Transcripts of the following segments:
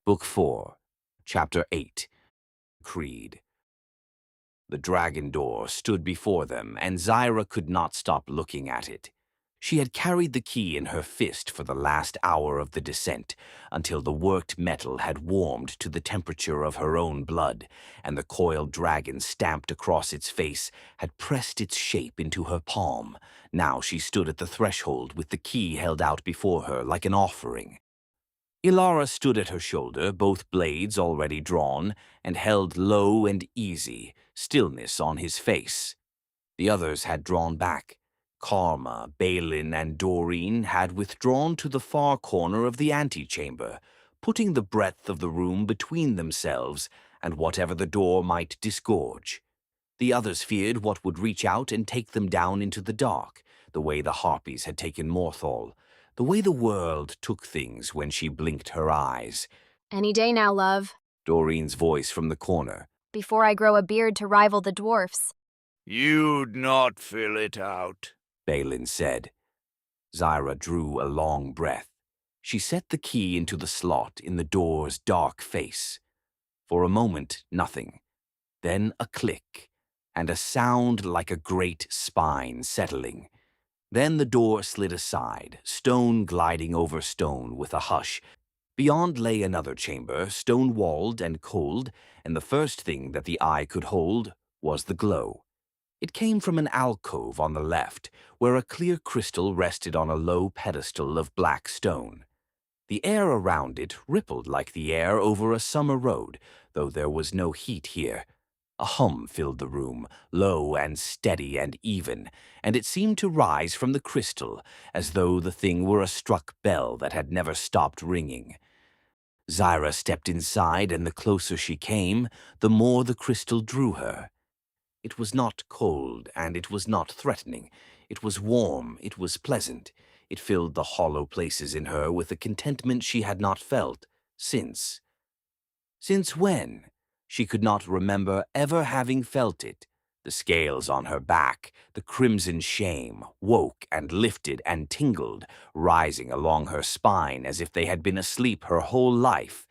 Book 4, Chapter 8, Creed. The dragon door stood before them, and Zyra could not stop looking at it. She had carried the key in her fist for the last hour of the descent, until the worked metal had warmed to the temperature of her own blood, and the coiled dragon stamped across its face had pressed its shape into her palm. Now she stood at the threshold with the key held out before her like an offering. Ilara stood at her shoulder, both blades already drawn, and held low and easy, stillness on his face. The others had drawn back. Karma, Balin, and Doreen had withdrawn to the far corner of the antechamber, putting the breadth of the room between themselves and whatever the door might disgorge. The others feared what would reach out and take them down into the dark, the way the Harpies had taken Morthal, the way the world took things when she blinked her eyes. Any day now, love. Doreen's voice from the corner. Before I grow a beard to rival the dwarfs. You'd not fill it out, Balin said. Zyra drew a long breath. She set the key into the slot in the door's dark face. For a moment, nothing. Then a click, and a sound like a great spine settling. Then the door slid aside, stone gliding over stone with a hush. Beyond lay another chamber, stone-walled and cold, and the first thing that the eye could hold was the glow. It came from an alcove on the left, where a clear crystal rested on a low pedestal of black stone. The air around it rippled like the air over a summer road, though there was no heat here. A hum filled the room, low and steady and even, and it seemed to rise from the crystal, as though the thing were a struck bell that had never stopped ringing. Zyra stepped inside, and the closer she came, the more the crystal drew her. It was not cold, and it was not threatening. It was warm, it was pleasant. It filled the hollow places in her with a contentment she had not felt since. Since when? She could not remember ever having felt it. The scales on her back, the crimson shame, woke and lifted and tingled, rising along her spine as if they had been asleep her whole life.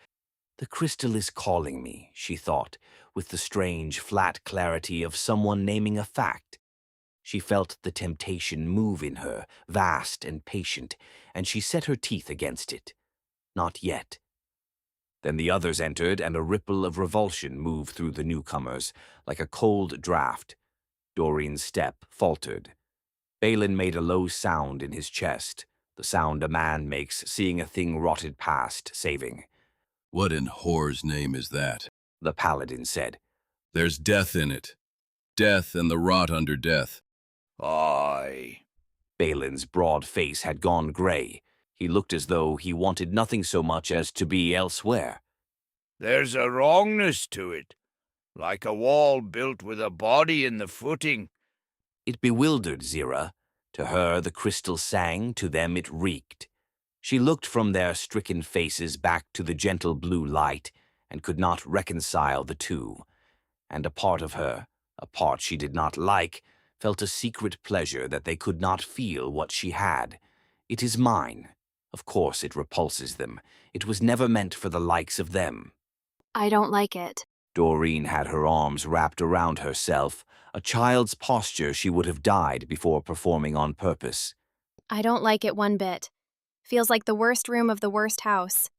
The crystal is calling me, she thought, with the strange, flat clarity of someone naming a fact. She felt the temptation move in her, vast and patient, and she set her teeth against it. Not yet. Then the others entered, and a ripple of revulsion moved through the newcomers, like a cold draught. Doreen's step faltered. Balin made a low sound in his chest, the sound a man makes seeing a thing rotted past, saving. "What in whore's name is that?" The paladin said. "There's death in it. Death and the rot under death." Aye. Balin's broad face had gone gray. He looked as though he wanted nothing so much as to be elsewhere. There's a wrongness to it, like a wall built with a body in the footing. It bewildered Zyra. To her the crystal sang, to them it reeked. She looked from their stricken faces back to the gentle blue light, and could not reconcile the two. And a part of her, a part she did not like, felt a secret pleasure that they could not feel what she had. It is mine. Of course it repulses them. It was never meant for the likes of them. I don't like it. Doreen had her arms wrapped around herself, a child's posture she would have died before performing on purpose. I don't like it one bit. Feels like the worst room of the worst house.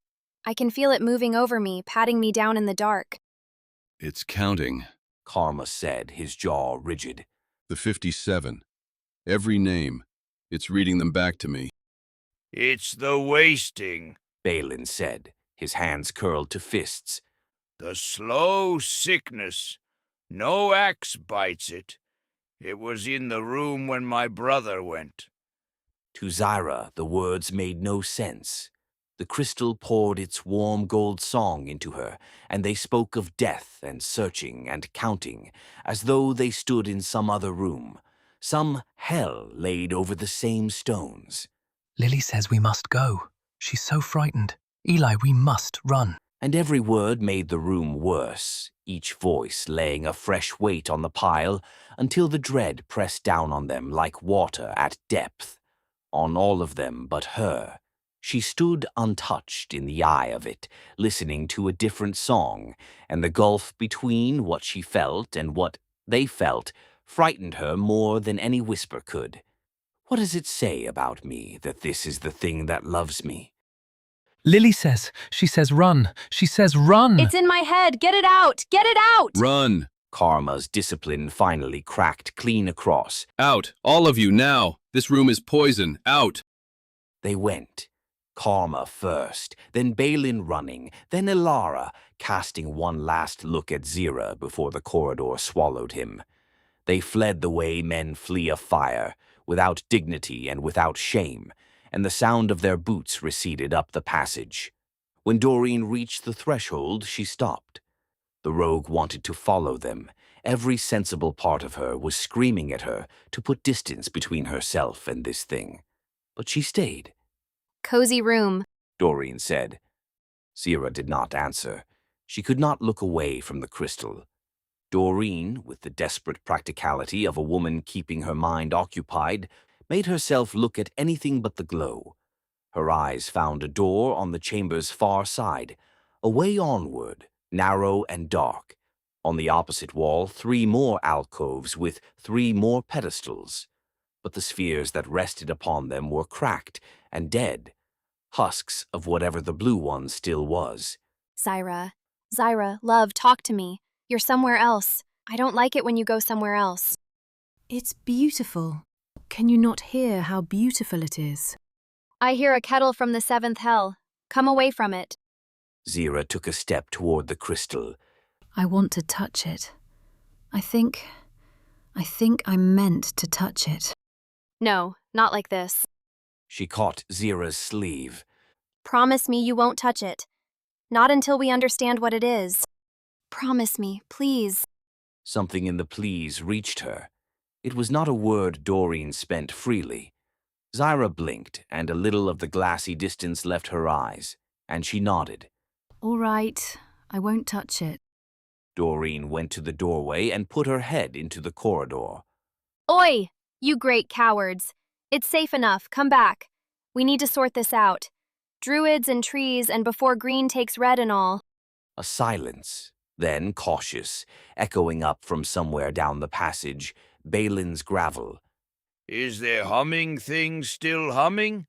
I can feel it moving over me, patting me down in the dark. "It's counting." Karma said, his jaw rigid. "The 57. Every name. It's reading them back to me." It's the wasting, Balin said, his hands curled to fists. the slow sickness. No axe bites it. It was in the room when my brother went. To Zyra, the words made no sense. The crystal poured its warm gold song into her, and they spoke of death and searching and counting, as though they stood in some other room, some hell laid over the same stones. "Lily says we must go. She's so frightened. Eli, we must run." And every word made the room worse, each voice laying a fresh weight on the pile, until the dread pressed down on them like water at depth, on all of them but her. She stood untouched in the eye of it, listening to a different song, and the gulf between what she felt and what they felt frightened her more than any whisper could. What does it say about me that this is the thing that loves me? Lily says, she says run, she says run. It's in my head. Get it out. Get it out. Run! Karma's discipline finally cracked clean across. Out! All of you, now! This room is poison! Out! They went. Karma first, then Balin running, then Ilara, casting one last look at Zira before the corridor swallowed him. They fled the way men flee a fire, without dignity and without shame, and the sound of their boots receded up the passage. When Doreen reached the threshold, she stopped. The rogue wanted to follow them. Every sensible part of her was screaming at her to put distance between herself and this thing. But she stayed. Cozy room. Doreen said. Zira did not answer. She could not look away from the crystal. Doreen, with the desperate practicality of a woman keeping her mind occupied, made herself look at anything but the glow. Her eyes found a door on the chamber's far side, a way onward, narrow and dark. On the opposite wall, 3 more alcoves with 3 more pedestals. But the spheres that rested upon them were cracked and dead, husks of whatever the blue one still was. Zyra, love, talk to me. You're somewhere else. I don't like it when you go somewhere else. It's beautiful. Can you not hear how beautiful it is? I hear a kettle from the 7th hell. Come away from it. Zira took a step toward the crystal. I want to touch it. I think I'm meant to touch it. No, not like this. She caught Zira's sleeve. Promise me you won't touch it. Not until we understand what it is. Promise me, please. Something in the please reached her. It was not a word Doreen spent freely. Zyra blinked, and a little of the glassy distance left her eyes, and she nodded. All right, I won't touch it. Doreen went to the doorway and put her head into the corridor. Oi! You great cowards. It's safe enough. Come back. We need to sort this out. Druids and trees and before green takes red and all. A silence, then cautious, echoing up from somewhere down the passage, Balin's gravel. Is the humming thing still humming?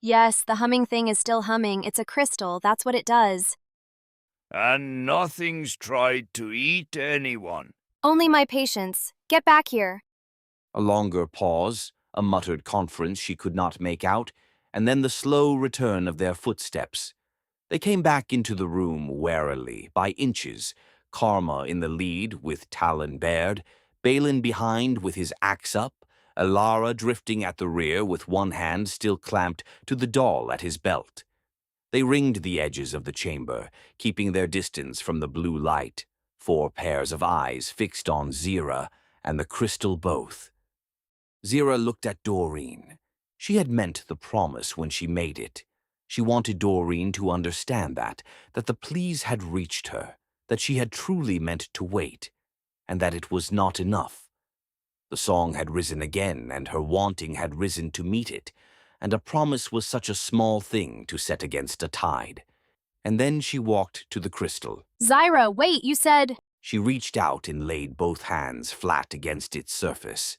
Yes, the humming thing is still humming. It's a crystal. That's what it does. And nothing's tried to eat anyone. Only my patience. Get back here. A longer pause, a muttered conference she could not make out, and then the slow return of their footsteps. They came back into the room warily, by inches, Karma in the lead with talon bared, Balin behind with his axe up, Ilara drifting at the rear with one hand still clamped to the doll at his belt. They ringed the edges of the chamber, keeping their distance from the blue light, 4 pairs of eyes fixed on Zira and the crystal both. Zira looked at Doreen. She had meant the promise when she made it. She wanted Doreen to understand that the pleas had reached her, that she had truly meant to wait, and that it was not enough. The song had risen again, and her wanting had risen to meet it, and a promise was such a small thing to set against a tide. And then she walked to the crystal. Zyra, wait, you said... She reached out and laid both hands flat against its surface.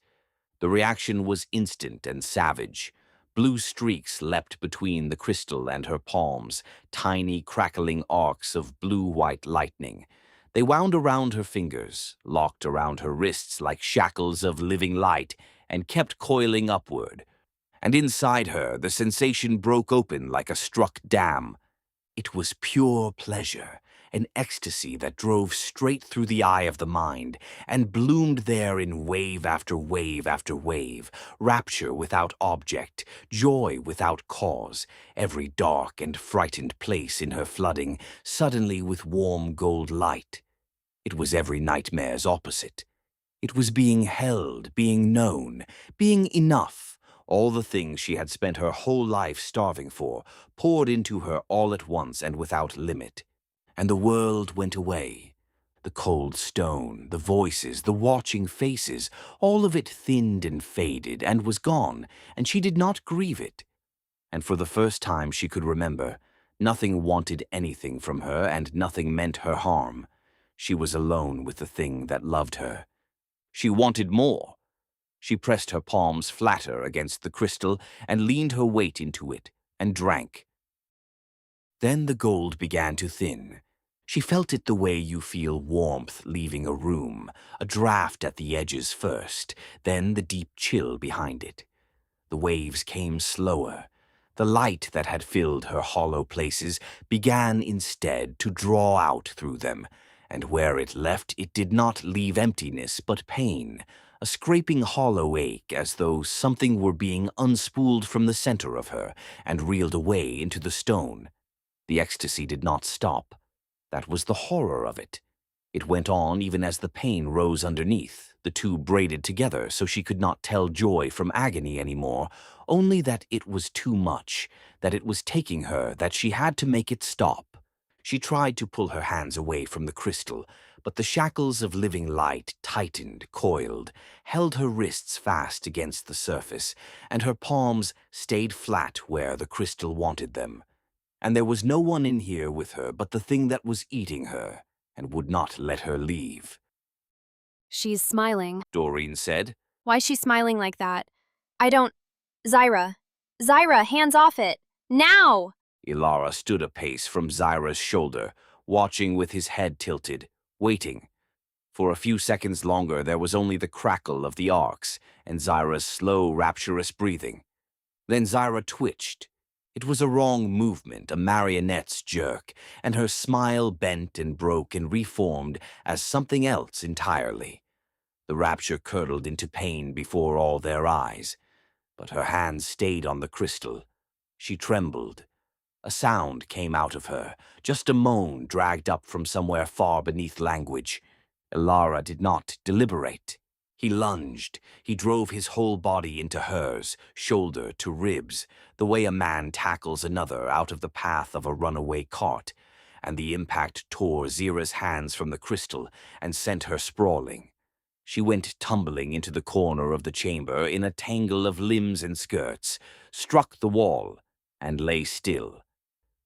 The reaction was instant and savage. Blue streaks leapt between the crystal and her palms, tiny crackling arcs of blue-white lightning. They wound around her fingers, locked around her wrists like shackles of living light, and kept coiling upward. And inside her, the sensation broke open like a struck dam. It was pure pleasure, an ecstasy that drove straight through the eye of the mind and bloomed there in wave after wave after wave, rapture without object, joy without cause, every dark and frightened place in her flooding suddenly with warm gold light. It was every nightmare's opposite. It was being held, being known, being enough. All the things she had spent her whole life starving for poured into her all at once and without limit. And the world went away. The cold stone, the voices, the watching faces, all of it thinned and faded and was gone, and she did not grieve it. And for the first time she could remember, nothing wanted anything from her and nothing meant her harm. She was alone with the thing that loved her. She wanted more. She pressed her palms flatter against the crystal and leaned her weight into it and drank. Then the gold began to thin. She felt it the way you feel warmth leaving a room, a draft at the edges first, then the deep chill behind it. The waves came slower. The light that had filled her hollow places began instead to draw out through them, and where it left it did not leave emptiness but pain, a scraping hollow ache as though something were being unspooled from the center of her and reeled away into the stone. The ecstasy did not stop. That was the horror of it. It went on even as the pain rose underneath, the two braided together so she could not tell joy from agony anymore, only that it was too much, that it was taking her, that she had to make it stop. She tried to pull her hands away from the crystal, but the shackles of living light tightened, coiled, held her wrists fast against the surface, and her palms stayed flat where the crystal wanted them. And there was no one in here with her but the thing that was eating her and would not let her leave. She's smiling. Doreen said. Why's she smiling like that? I don't... Zyra. Zyra, hands off it. Now! Ilara stood a pace from Zyra's shoulder, watching with his head tilted, waiting. For a few seconds longer there was only the crackle of the arcs and Zyra's slow, rapturous breathing. Then Zyra twitched. It was a wrong movement, a marionette's jerk, and her smile bent and broke and reformed as something else entirely. The rapture curdled into pain before all their eyes, but her hands stayed on the crystal. She trembled. A sound came out of her, just a moan dragged up from somewhere far beneath language. Ilara did not deliberate. He lunged. He drove his whole body into hers, shoulder to ribs, the way a man tackles another out of the path of a runaway cart, and the impact tore Zyra's hands from the crystal and sent her sprawling. She went tumbling into the corner of the chamber in a tangle of limbs and skirts, struck the wall, and lay still.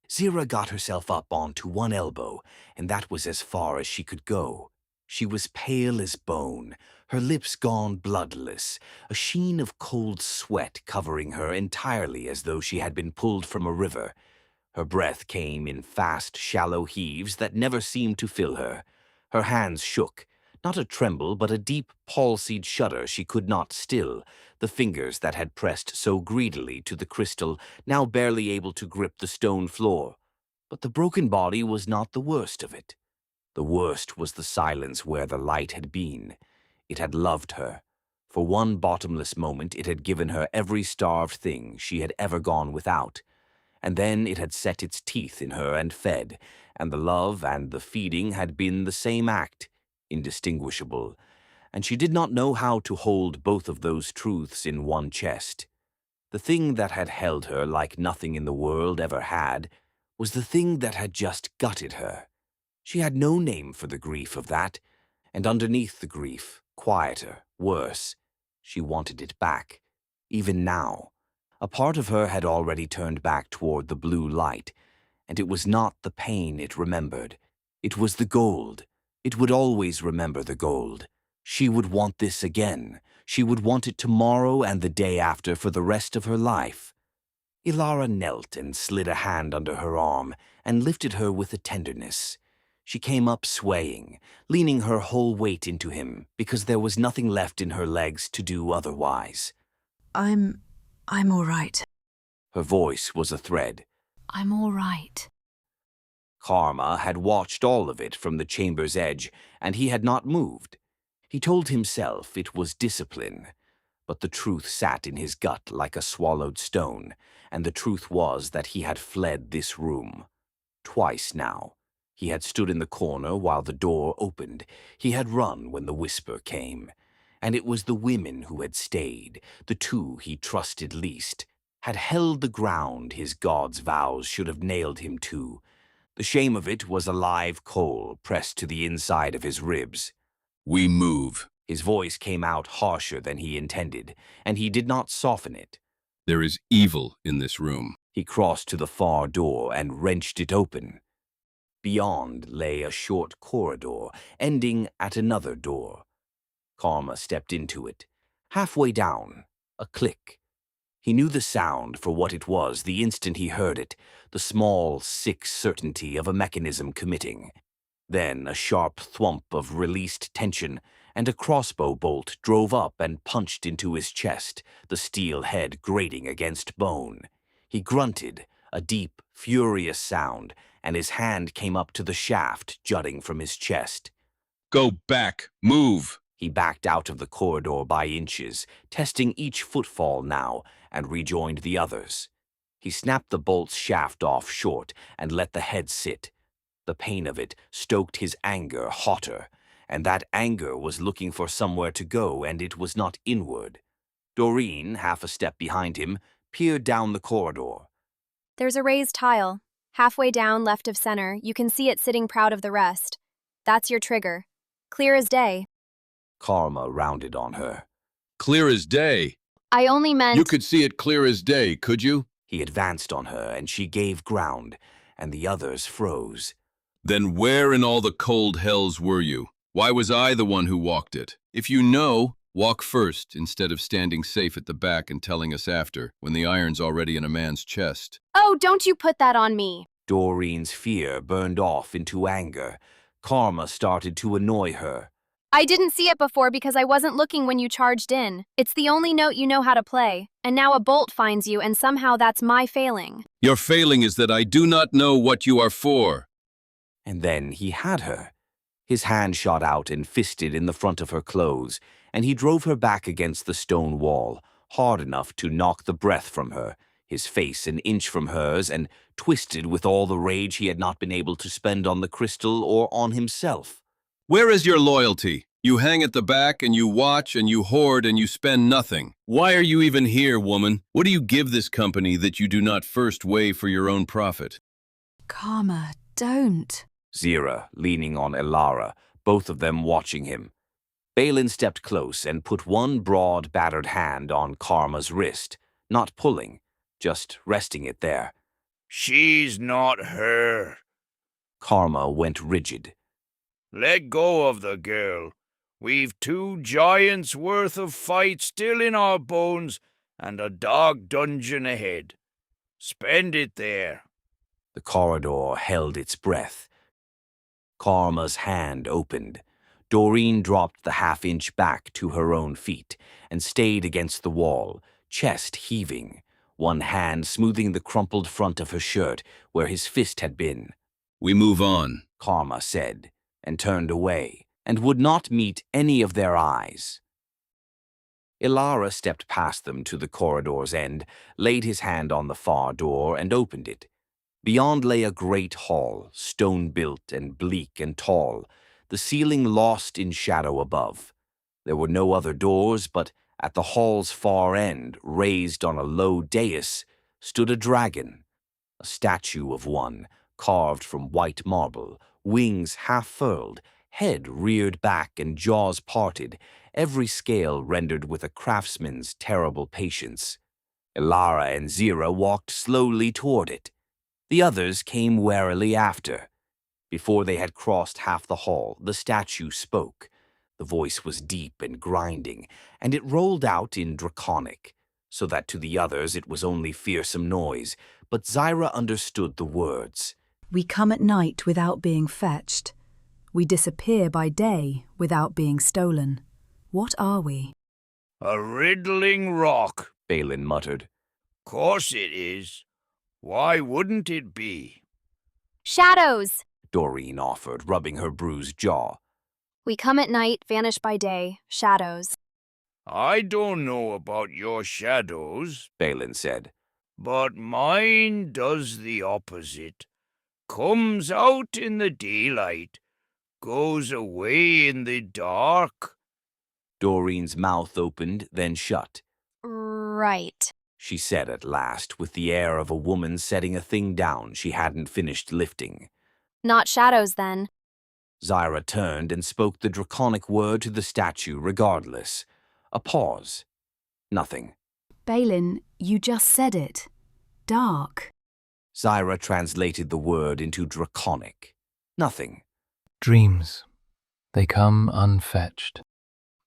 Zyra got herself up onto one elbow, and that was as far as she could go. She was pale as bone, her lips gone bloodless, a sheen of cold sweat covering her entirely as though she had been pulled from a river. Her breath came in fast, shallow heaves that never seemed to fill her. Her hands shook, not a tremble but a deep, palsied shudder she could not still, the fingers that had pressed so greedily to the crystal now barely able to grip the stone floor. But the broken body was not the worst of it. The worst was the silence where the light had been. It had loved her. For one bottomless moment it had given her every starved thing she had ever gone without. And then it had set its teeth in her and fed, and the love and the feeding had been the same act, indistinguishable, and she did not know how to hold both of those truths in one chest. The thing that had held her like nothing in the world ever had was the thing that had just gutted her. She had no name for the grief of that, and underneath the grief, quieter, worse, she wanted it back, even now. A part of her had already turned back toward the blue light, and it was not the pain it remembered. It was the gold. It would always remember the gold. She would want this again. She would want it tomorrow and the day after for the rest of her life. Ilara knelt and slid a hand under her arm and lifted her with a tenderness. She came up swaying, leaning her whole weight into him because there was nothing left in her legs to do otherwise. I'm all right. Her voice was a thread. I'm all right. Karma had watched all of it from the chamber's edge, and he had not moved. He told himself it was discipline, but the truth sat in his gut like a swallowed stone, and the truth was that he had fled this room. Twice now. He had stood in the corner while the door opened. He had run when the whisper came. And it was the women who had stayed, the two he trusted least, had held the ground his god's vows should have nailed him to. The shame of it was a live coal pressed to the inside of his ribs. We move. His voice came out harsher than he intended, and he did not soften it. There is evil in this room. He crossed to the far door and wrenched it open. Beyond lay a short corridor, ending at another door. Karma stepped into it. Halfway down, a click. He knew the sound for what it was the instant he heard it, the small, sick certainty of a mechanism committing. Then a sharp thwump of released tension, and a crossbow bolt drove up and punched into his chest, the steel head grating against bone. He grunted, a deep, furious sound, and his hand came up to the shaft jutting from his chest. Go back! Move! He backed out of the corridor by inches, testing each footfall now, and rejoined the others. He snapped the bolt's shaft off short and let the head sit. The pain of it stoked his anger hotter, and that anger was looking for somewhere to go, and it was not inward. Doreen, half a step behind him, peered down the corridor. There's a raised tile. Halfway down, left of center, you can see it sitting proud of the rest. That's your trigger. Clear as day. Karma rounded on her. Clear as day. I only meant... You could see it clear as day, could you? He advanced on her, and she gave ground, and the others froze. Then where in all the cold hells were you? Why was I the one who walked it? If you know, walk first instead of standing safe at the back and telling us after, when the iron's already in a man's chest. Oh, don't you put that on me. Doreen's fear burned off into anger. Karma started to annoy her. I didn't see it before because I wasn't looking when you charged in. It's the only note you know how to play. And now a bolt finds you, and somehow that's my failing. Your failing is that I do not know what you are for. And then he had her. His hand shot out and fisted in the front of her clothes, and he drove her back against the stone wall, hard enough to knock the breath from her, his face an inch from hers, and twisted with all the rage he had not been able to spend on the crystal or on himself. Where is your loyalty? You hang at the back, and you watch, and you hoard, and you spend nothing. Why are you even here, woman? What do you give this company that you do not first weigh for your own profit? Karma, don't. Zira, leaning on Elara, both of them watching him. Balin stepped close and put one broad, battered hand on Karma's wrist, not pulling, just resting it there. She's not her. Karma went rigid. Let go of the girl. We've 2 giants' worth of fight still in our bones and a dark dungeon ahead. Spend it there. The corridor held its breath. Karma's hand opened. Doreen dropped the half-inch back to her own feet and stayed against the wall, chest heaving, one hand smoothing the crumpled front of her shirt where his fist had been. We move on, Karma said, and turned away, and would not meet any of their eyes. Elara stepped past them to the corridor's end, laid his hand on the far door, and opened it. Beyond lay a great hall, stone-built and bleak and tall, the ceiling lost in shadow above. There were no other doors, but at the hall's far end, raised on a low dais, stood a dragon, a statue of one, carved from white marble, wings half-furled, head reared back and jaws parted, every scale rendered with a craftsman's terrible patience. Elara and Zira walked slowly toward it. The others came warily after. Before they had crossed half the hall, the statue spoke. The voice was deep and grinding, and it rolled out in Draconic, so that to the others it was only fearsome noise, but Zira understood the words. We come at night without being fetched. We disappear by day without being stolen. What are we? A riddling rock, Balin muttered. Course it is. Why wouldn't it be? Shadows! Doreen offered, rubbing her bruised jaw. We come at night, vanish by day. Shadows. I don't know about your shadows, Balin said. but mine does the opposite. Comes out in the daylight, goes away in the dark. Doreen's mouth opened, then shut. Right. She said at last, with the air of a woman setting a thing down she hadn't finished lifting. Not shadows, then. Zira turned and spoke the draconic word to the statue regardless. A pause. Nothing. Phelan, you just said it. Dark. Zyra translated the word into Draconic. Nothing. Dreams. They come unfetched.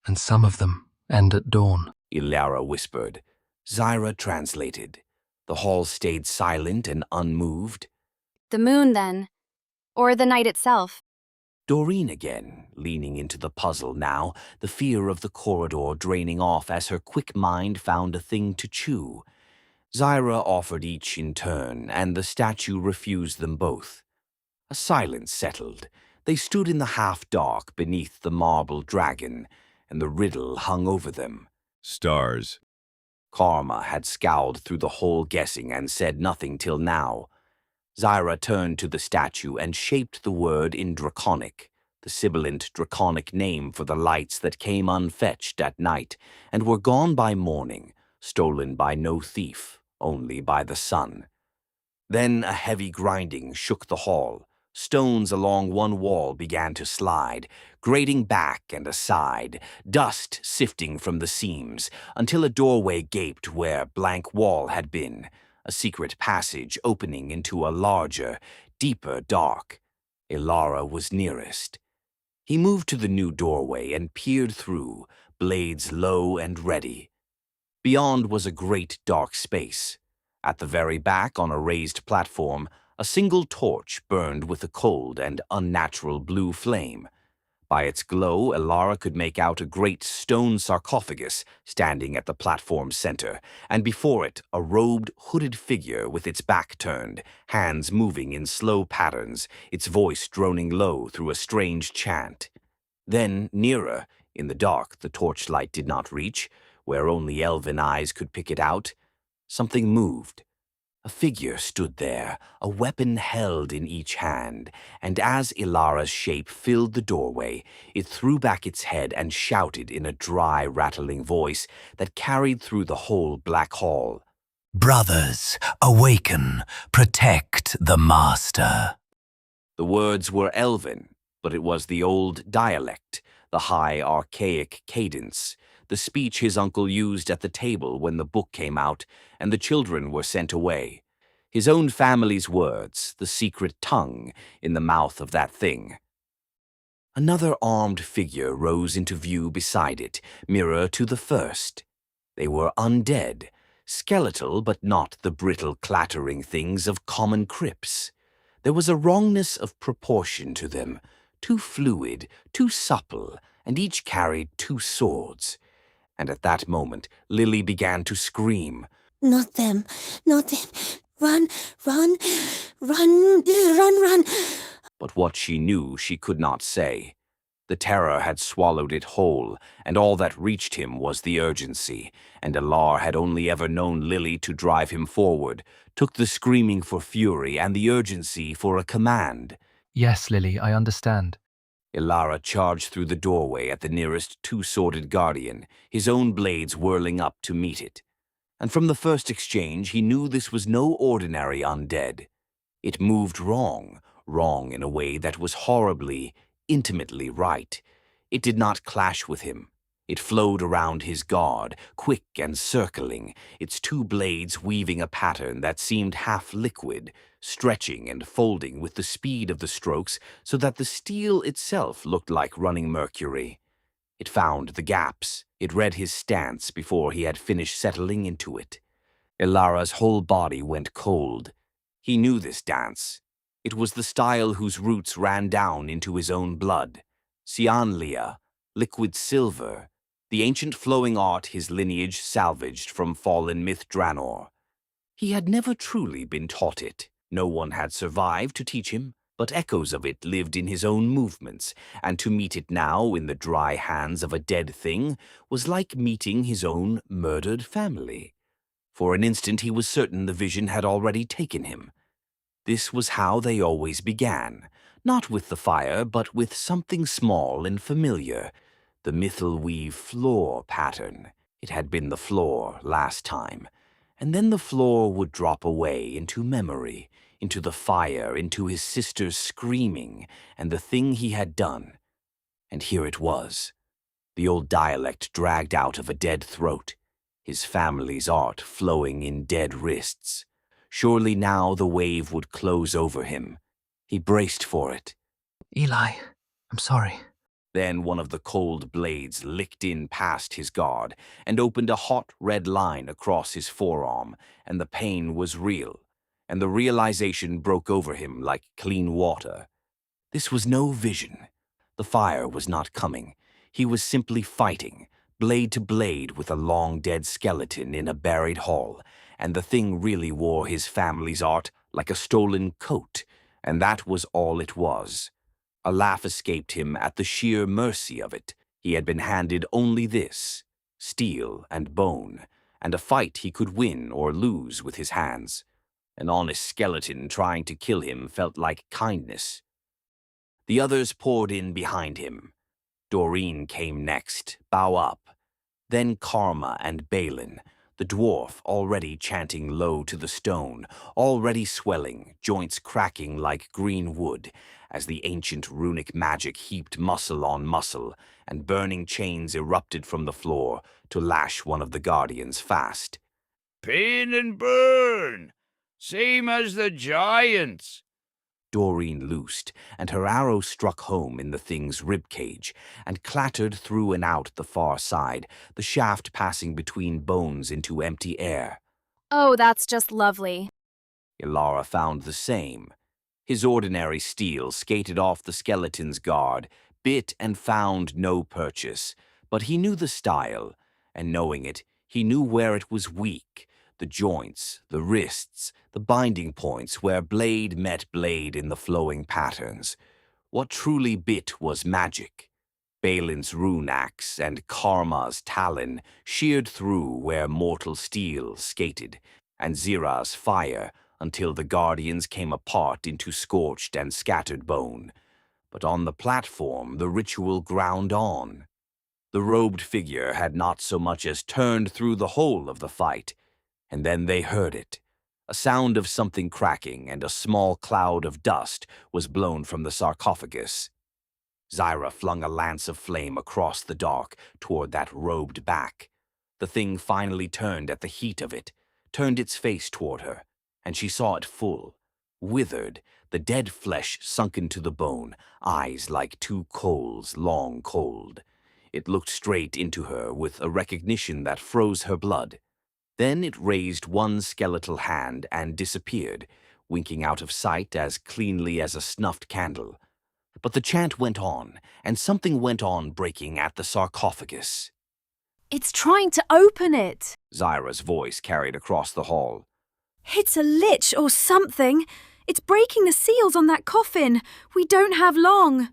And some of them end at dawn. Ilara whispered. Zyra translated. The hall stayed silent and unmoved. The moon, then. Or the night itself. Doreen again, leaning into the puzzle now, the fear of the corridor draining off as her quick mind found a thing to chew. Zyra offered each in turn, and the statue refused them both. A silence settled. They stood in the half-dark beneath the marble dragon, and the riddle hung over them. Stars. Karma had scowled through the whole guessing and said nothing till now. Zyra turned to the statue and shaped the word in Draconic, the sibilant Draconic name for the lights that came unfetched at night and were gone by morning, stolen by no thief, only by the sun. Then a heavy grinding shook the hall. Stones along one wall began to slide, grating back and aside, dust sifting from the seams, until a doorway gaped where blank wall had been, a secret passage opening into a larger, deeper dark. Ilara was nearest. He moved to the new doorway and peered through, blades low and ready. Beyond was a great dark space. At the very back, on a raised platform, a single torch burned with a cold and unnatural blue flame. By its glow, Ilara could make out a great stone sarcophagus standing at the platform's center, and before it a robed, hooded figure with its back turned, hands moving in slow patterns, its voice droning low through a strange chant. Then, nearer, in the dark the torchlight did not reach, where only elven eyes could pick it out, something moved. A figure stood there, a weapon held in each hand, and as Ilara's shape filled the doorway, it threw back its head and shouted in a dry, rattling voice that carried through the whole black hall. "Brothers, awaken, protect the master." The words were elven, but it was the old dialect, the high, archaic cadence, the speech his uncle used at the table when the book came out and the children were sent away. His own family's words, the secret tongue in the mouth of that thing. Another armed figure rose into view beside it, mirror to the first. They were undead, skeletal but not the brittle clattering things of common crypts. There was a wrongness of proportion to them, too fluid, too supple, and each carried two swords. And at that moment, Lily began to scream. "Not them, not them. Run, run, run, run, run." But what she knew she could not say. The terror had swallowed it whole, and all that reached him was the urgency, and Ilar had only ever known Lily to drive him forward, took the screaming for fury and the urgency for a command. Yes, Lily, I understand. Ilara charged through the doorway at the nearest two-sworded guardian, his own blades whirling up to meet it. And from the first exchange he knew this was no ordinary undead. It moved wrong in a way that was horribly, intimately right. It did not clash with him. It flowed around his guard, quick and circling, its two blades weaving a pattern that seemed half liquid, stretching and folding with the speed of the strokes so that the steel itself looked like running mercury. It found the gaps. It read his stance before he had finished settling into it. Ilara's whole body went cold. He knew this dance. It was the style whose roots ran down into his own blood. Cianlia, liquid silver, the ancient flowing art his lineage salvaged from fallen myth Draenor. He had never truly been taught it. No one had survived to teach him, but echoes of it lived in his own movements, and to meet it now in the dry hands of a dead thing was like meeting his own murdered family. For an instant he was certain the vision had already taken him. This was how they always began, not with the fire, but with something small and familiar, the mythal-weave floor pattern. It had been the floor last time, and then the floor would drop away into memory, into the fire, into his sister's screaming, and the thing he had done. And here it was, the old dialect dragged out of a dead throat. his family's art flowing in dead wrists. Surely now the wave would close over him. He braced for it. Eli, I'm sorry. Then one of the cold blades licked in past his guard and opened a hot red line across his forearm, and the pain was real, and the realization broke over him like clean water. This was no vision. The fire was not coming. He was simply fighting, blade to blade with a long-dead skeleton in a buried hall, and the thing really wore his family's art like a stolen coat, and that was all it was. A laugh escaped him at the sheer mercy of it. He had been handed only this, steel and bone, and a fight he could win or lose with his hands. An honest skeleton trying to kill him felt like kindness. The others poured in behind him. Doreen came next, bow up. Then Karma and Balin, the dwarf already chanting low to the stone, already swelling, joints cracking like green wood, as the ancient runic magic heaped muscle on muscle, and burning chains erupted from the floor to lash one of the guardians fast. Pain and burn, same as the giants. Doreen loosed, and her arrow struck home in the thing's ribcage, and clattered through and out the far side, the shaft passing between bones into empty air. Oh, that's just lovely. Ilara found the same. His ordinary steel skated off the skeleton's guard, bit and found no purchase, but he knew the style, and knowing it, he knew where it was weak, the joints, the wrists, the binding points where blade met blade in the flowing patterns. What truly bit was magic. Balin's rune axe and Karma's talon sheared through where mortal steel skated, and Zira's fire until the guardians came apart into scorched and scattered bone. But on the platform the ritual ground on. The robed figure had not so much as turned through the whole of the fight, and then they heard it. A sound of something cracking, and a small cloud of dust was blown from the sarcophagus. Zyra flung a lance of flame across the dark toward that robed back. The thing finally turned at the heat of it, turned its face toward her, and she saw it full, withered, the dead flesh sunken to the bone, eyes like two coals long cold. It looked straight into her with a recognition that froze her blood. Then it raised one skeletal hand and disappeared, winking out of sight as cleanly as a snuffed candle. But the chant went on, and something went on breaking at the sarcophagus. It's trying to open it. Zyra's voice carried across the hall. It's a lich or something. It's breaking the seals on that coffin. We don't have long.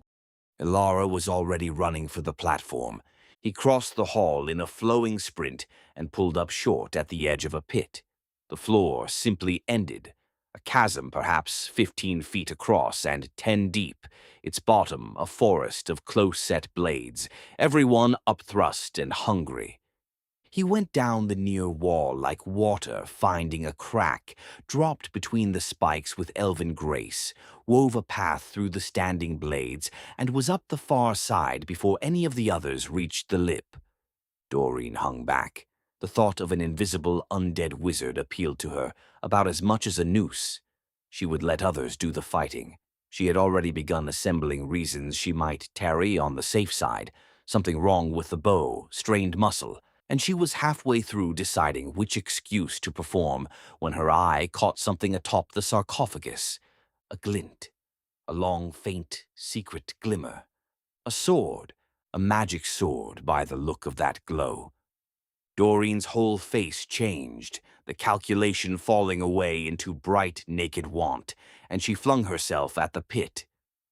Ilara was already running for the platform. He crossed the hall in a flowing sprint and pulled up short at the edge of a pit. The floor simply ended, a chasm perhaps 15 feet across and 10 deep, its bottom a forest of close-set blades, every one upthrust and hungry. He went down the near wall like water finding a crack, dropped between the spikes with elven grace, wove a path through the standing blades, and was up the far side before any of the others reached the lip. Doreen hung back. The thought of an invisible undead wizard appealed to her about as much as a noose. She would let others do the fighting. She had already begun assembling reasons she might tarry on the safe side, something wrong with the bow, strained muscle, and she was halfway through deciding which excuse to perform when her eye caught something atop the sarcophagus. A glint, a long, faint, secret glimmer. A sword, a magic sword by the look of that glow. Doreen's whole face changed, the calculation falling away into bright, naked want, and she flung herself at the pit.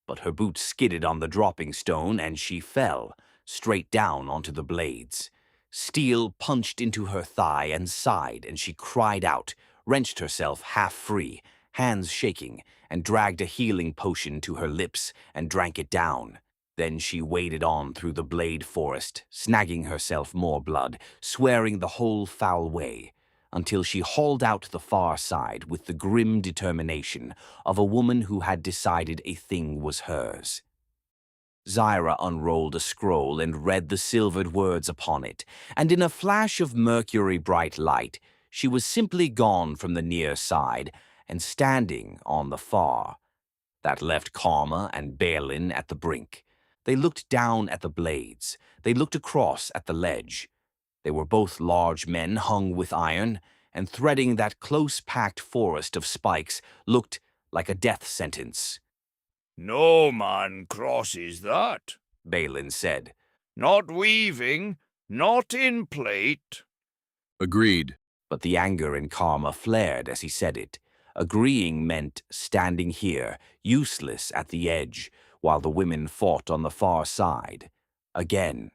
But her boots skidded on the dropping stone, and she fell, straight down onto the blades. Steel punched into her thigh and side, and she cried out, wrenched herself half free, hands shaking, and dragged a healing potion to her lips and drank it down. Then she waded on through the blade forest, snagging herself more blood, swearing the whole foul way, until she hauled out the far side with the grim determination of a woman who had decided a thing was hers. Zyra unrolled a scroll and read the silvered words upon it, and in a flash of mercury-bright light, she was simply gone from the near side and standing on the far. That left Karma and Balin at the brink. They looked down at the blades. They looked across at the ledge. They were both large men hung with iron, and threading that close-packed forest of spikes looked like a death sentence. No man crosses that, Balin said. not weaving, not in plate. Agreed. But the anger in Karma flared as he said it. Agreeing meant standing here, useless at the edge, while the women fought on the far side. Again.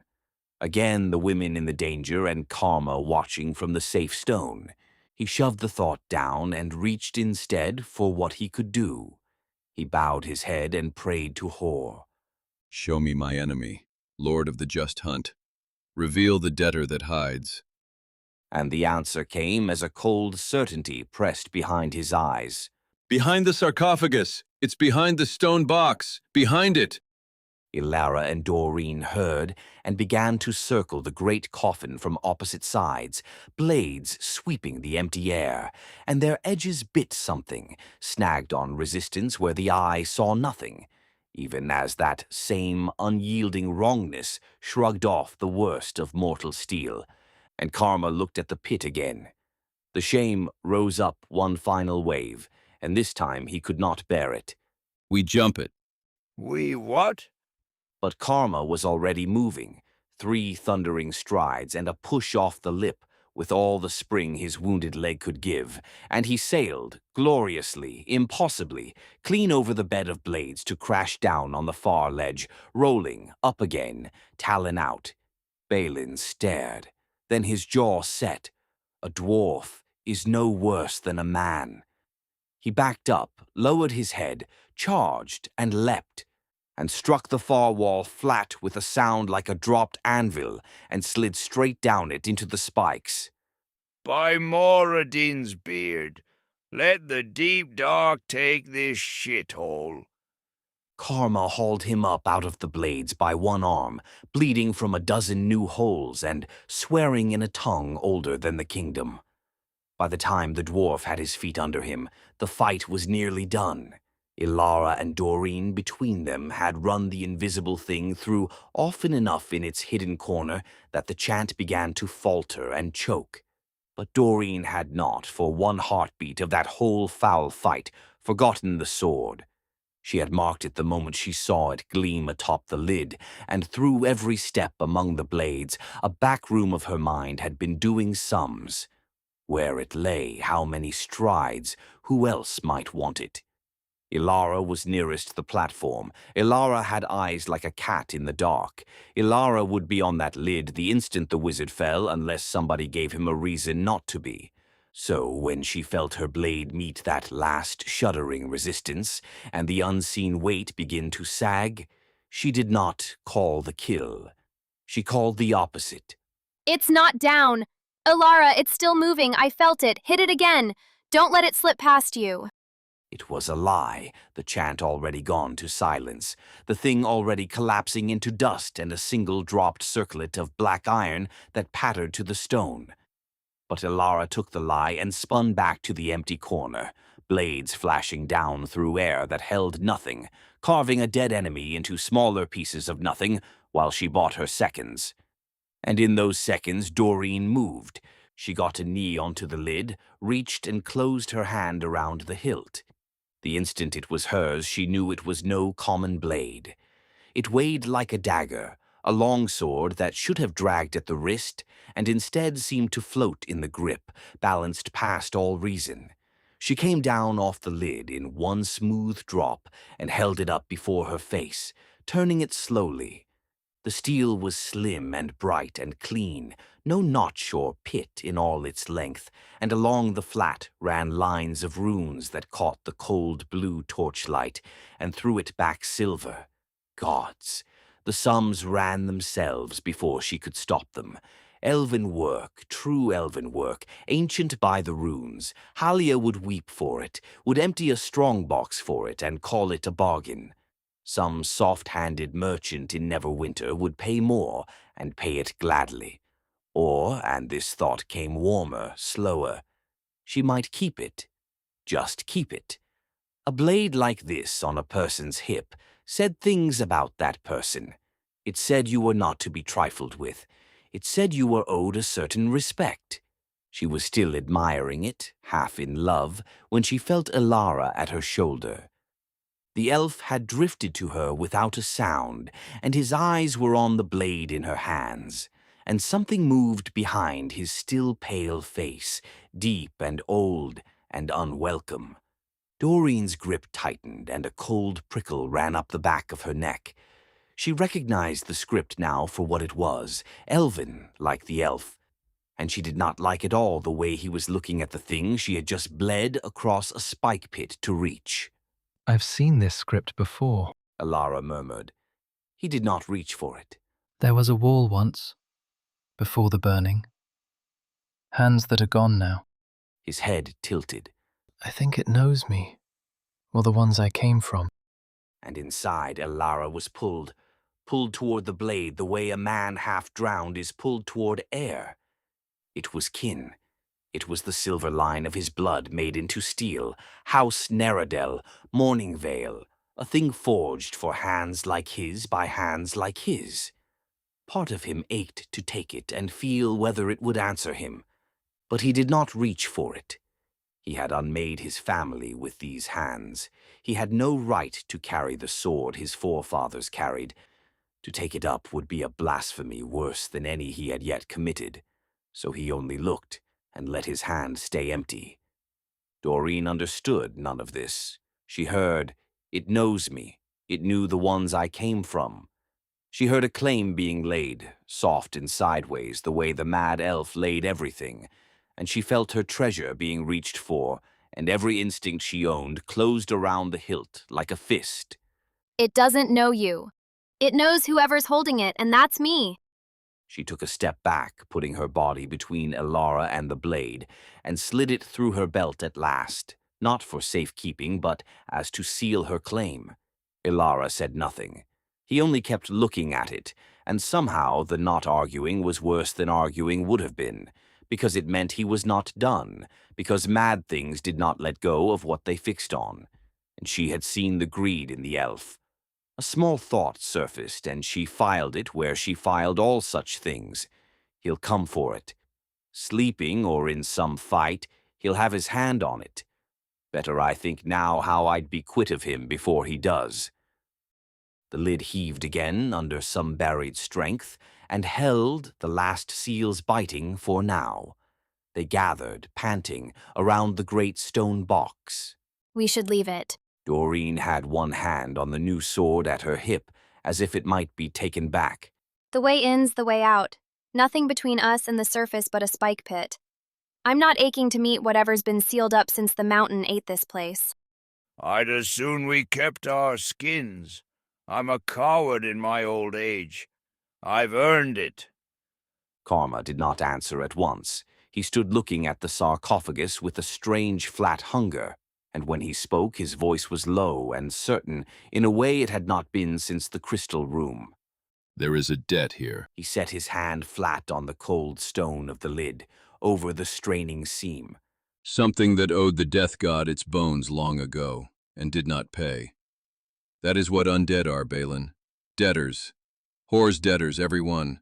Again the women in the danger and Karma watching from the safe stone. He shoved the thought down and reached instead for what he could do. He bowed his head and prayed to Hor. Show me my enemy, Lord of the Just Hunt. Reveal the debtor that hides. And the answer came as a cold certainty pressed behind his eyes. Behind the sarcophagus! It's behind the stone box! Behind it! Ilara and Doreen heard and began to circle the great coffin from opposite sides, blades sweeping the empty air, and their edges bit something, snagged on resistance where the eye saw nothing, even as that same unyielding wrongness shrugged off the worst of mortal steel, and Karma looked at the pit again. The shame rose up one final wave, and this time he could not bear it. We jump it. We what? But Karma was already moving, 3 thundering strides and a push off the lip with all the spring his wounded leg could give, and he sailed, gloriously, impossibly, clean over the bed of blades to crash down on the far ledge, rolling, up again, talon out. Balin stared. Then his jaw set. A dwarf is no worse than a man. He backed up, lowered his head, charged, and leapt, and struck the far wall flat with a sound like a dropped anvil, and slid straight down it into the spikes. By Moradin's beard, let the deep dark take this shithole. Karma hauled him up out of the blades by one arm, bleeding from a dozen new holes and swearing in a tongue older than the kingdom. By the time the dwarf had his feet under him, the fight was nearly done. Ilara and Doreen between them had run the invisible thing through often enough in its hidden corner that the chant began to falter and choke. But Doreen had not, for one heartbeat of that whole foul fight, forgotten the sword. She had marked it the moment she saw it gleam atop the lid, and through every step among the blades, a back room of her mind had been doing sums. Where it lay, how many strides, who else might want it? Ilara was nearest the platform. Ilara had eyes like a cat in the dark. Ilara would be on that lid the instant the wizard fell, unless somebody gave him a reason not to be. So when she felt her blade meet that last shuddering resistance, and the unseen weight begin to sag, she did not call the kill. She called the opposite. It's not down. Ilara, it's still moving. I felt it. Hit it again. Don't let it slip past you. It was a lie, the chant already gone to silence, the thing already collapsing into dust and a single dropped circlet of black iron that pattered to the stone. But Ilara took the lie and spun back to the empty corner, blades flashing down through air that held nothing, carving a dead enemy into smaller pieces of nothing while she bought her seconds. And in those seconds Doreen moved. She got a knee onto the lid, reached and closed her hand around the hilt. The instant it was hers, she knew it was no common blade. It weighed like a dagger, a long sword that should have dragged at the wrist, and instead seemed to float in the grip, balanced past all reason. She came down off the lid in one smooth drop and held it up before her face, turning it slowly. The steel was slim and bright and clean, no notch or pit in all its length, and along the flat ran lines of runes that caught the cold blue torchlight and threw it back silver. Gods! The sums ran themselves before she could stop them. Elven work, true elven work, ancient by the runes. Halia would weep for it, would empty a strongbox for it and call it a bargain. Some soft-handed merchant in Neverwinter would pay more, and pay it gladly. Or, and this thought came warmer, slower, she might keep it. Just keep it. A blade like this on a person's hip said things about that person. It said you were not to be trifled with. It said you were owed a certain respect. She was still admiring it, half in love, when she felt Elara at her shoulder. The elf had drifted to her without a sound, and his eyes were on the blade in her hands, and something moved behind his still pale face, deep and old and unwelcome. Doreen's grip tightened, and a cold prickle ran up the back of her neck. She recognized the script now for what it was, elven, like the elf, and she did not like at all the way he was looking at the thing she had just bled across a spike pit to reach. I've seen this script before. Elara murmured. He did not reach for it. There was a wall once, before the burning. Hands that are gone now. His head tilted. I think it knows me, or the ones I came from. And inside, Elara was pulled toward the blade the way a man half drowned is pulled toward air. It was kin. It was the silver line of his blood made into steel, House Neradel, Morning Veil, a thing forged for hands like his by hands like his. Part of him ached to take it and feel whether it would answer him, but he did not reach for it. He had unmade his family with these hands. He had no right to carry the sword his forefathers carried. To take it up would be a blasphemy worse than any he had yet committed, so he only looked and let his hand stay empty. Doreen understood none of this. She heard, "It knows me. It knew the ones I came from." She heard a claim being laid, soft and sideways, the way the mad elf laid everything, and she felt her treasure being reached for, and every instinct she owned closed around the hilt like a fist. It doesn't know you. It knows whoever's holding it, and that's me. She took a step back, putting her body between Elara and the blade, and slid it through her belt at last, not for safekeeping, but as to seal her claim. Elara said nothing. He only kept looking at it, and somehow the not arguing was worse than arguing would have been, because it meant he was not done, because mad things did not let go of what they fixed on, and she had seen the greed in the elf. A small thought surfaced, and she filed it where she filed all such things. He'll come for it. Sleeping or in some fight, he'll have his hand on it. Better I think now how I'd be quit of him before he does. The lid heaved again under some buried strength, and held, the last seals biting, for now. They gathered, panting, around the great stone box. We should leave it. Doreen had one hand on the new sword at her hip, as if it might be taken back. The way in's the way out. Nothing between us and the surface but a spike pit. I'm not aching to meet whatever's been sealed up since the mountain ate this place. I'd as soon we kept our skins. I'm a coward in my old age. I've earned it. Karma did not answer at once. He stood looking at the sarcophagus with a strange flat hunger, and when he spoke his voice was low and certain, in a way it had not been since the crystal room. There is a debt here. He set his hand flat on the cold stone of the lid, over the straining seam. Something that owed the death god its bones long ago, and did not pay. That is what undead are, Balin. Debtors. Whore's debtors, every one.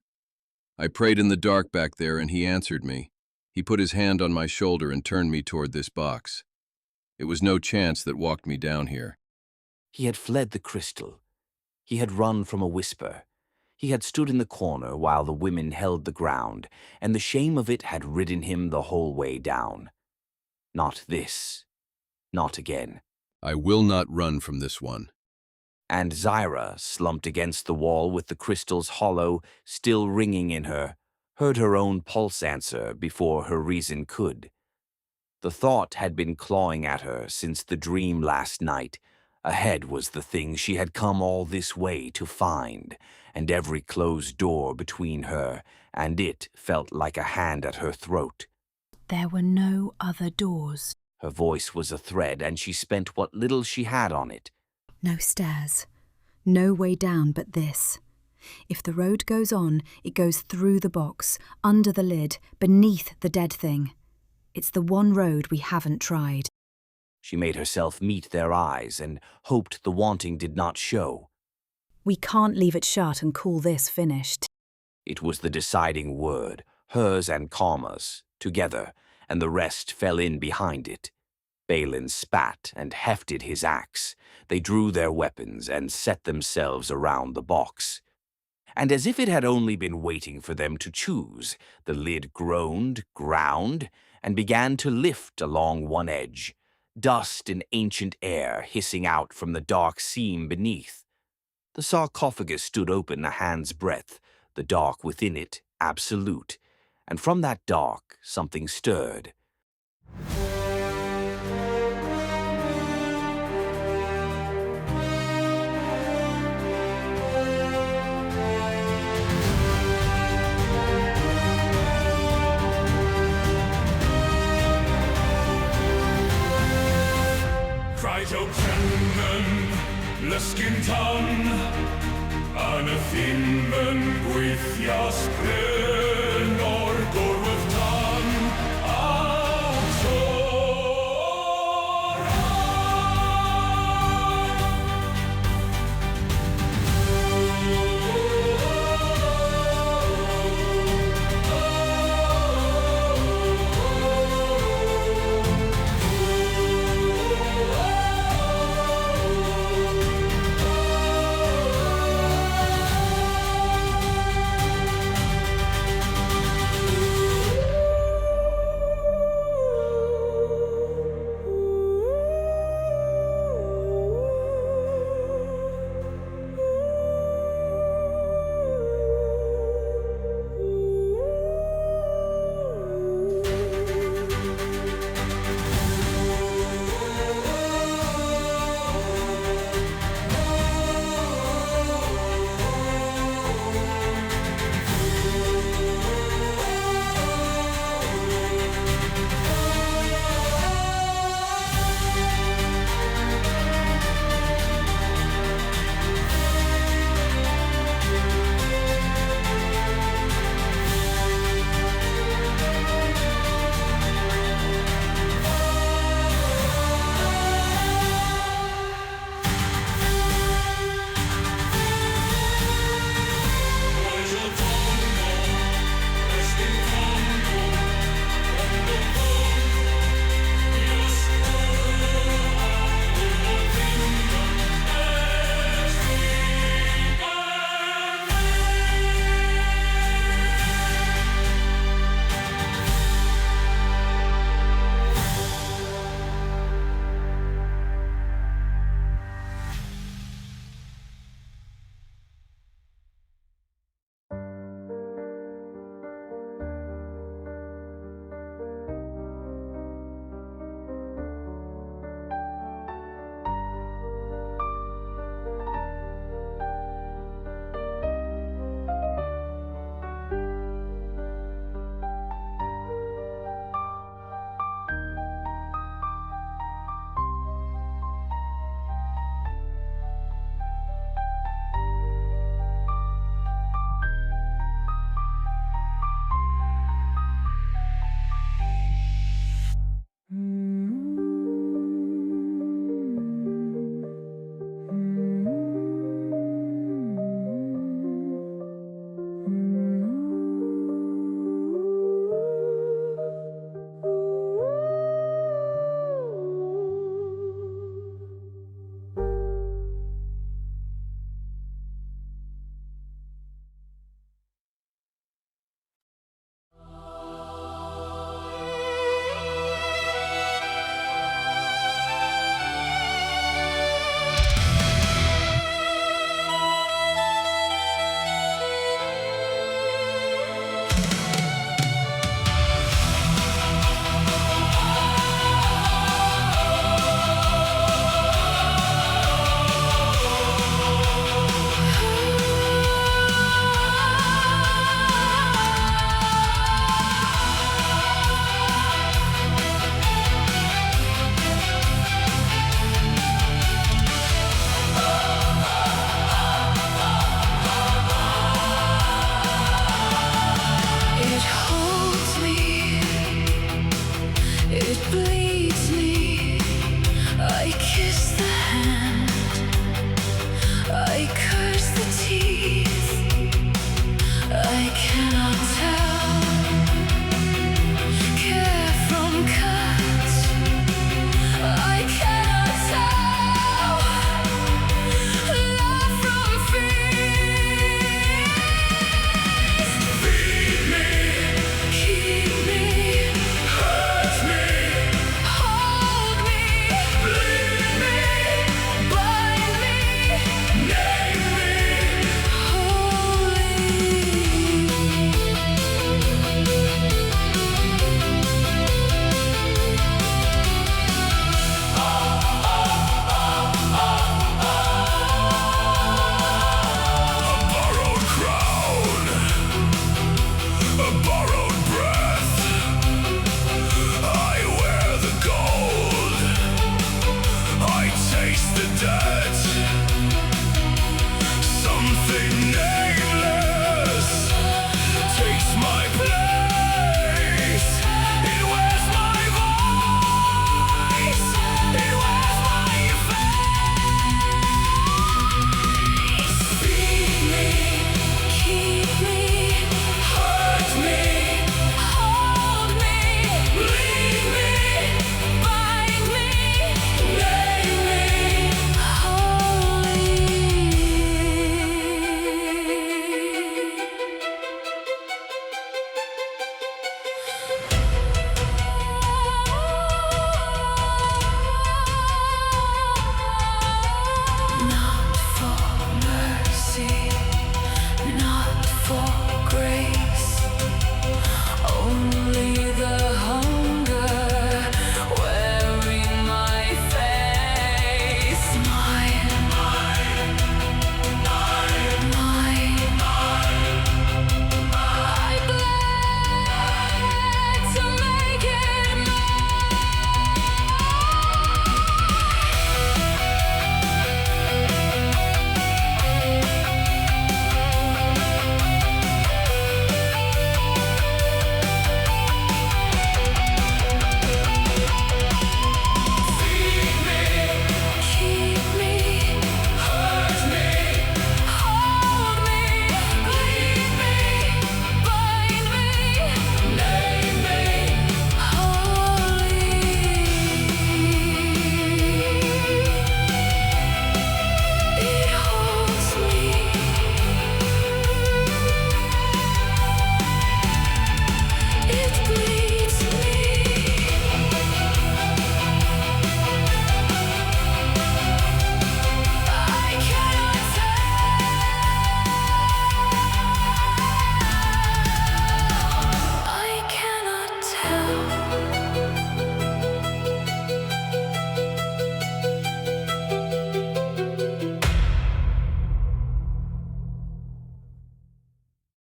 I prayed in the dark back there, and he answered me. He put his hand on my shoulder and turned me toward this box. It was no chance that walked me down here. He had fled the crystal. He had run from a whisper. He had stood in the corner while the women held the ground, and the shame of it had ridden him the whole way down. Not this. Not again. I will not run from this one. And Zyra, slumped against the wall with the crystal's hollow still ringing in her, heard her own pulse answer before her reason could. The thought had been clawing at her since the dream last night. Ahead was the thing she had come all this way to find, and every closed door between her and it felt like a hand at her throat. There were no other doors. Her voice was a thread, and she spent what little she had on it. No stairs. No way down but this. If the road goes on, it goes through the box, under the lid, beneath the dead thing. It's the one road we haven't tried. She made herself meet their eyes and hoped the wanting did not show. We can't leave it shut and call this finished. It was the deciding word, hers and Karma's, together, and the rest fell in behind it. Balin spat and hefted his axe. They drew their weapons and set themselves around the box. And as if it had only been waiting for them to choose, the lid groaned, ground, and began to lift along one edge, dust and ancient air hissing out from the dark seam beneath. The sarcophagus stood open a hand's breadth, the dark within it absolute, and from that dark something stirred. Lysgyntan yn y ffin yn gweithio sgren o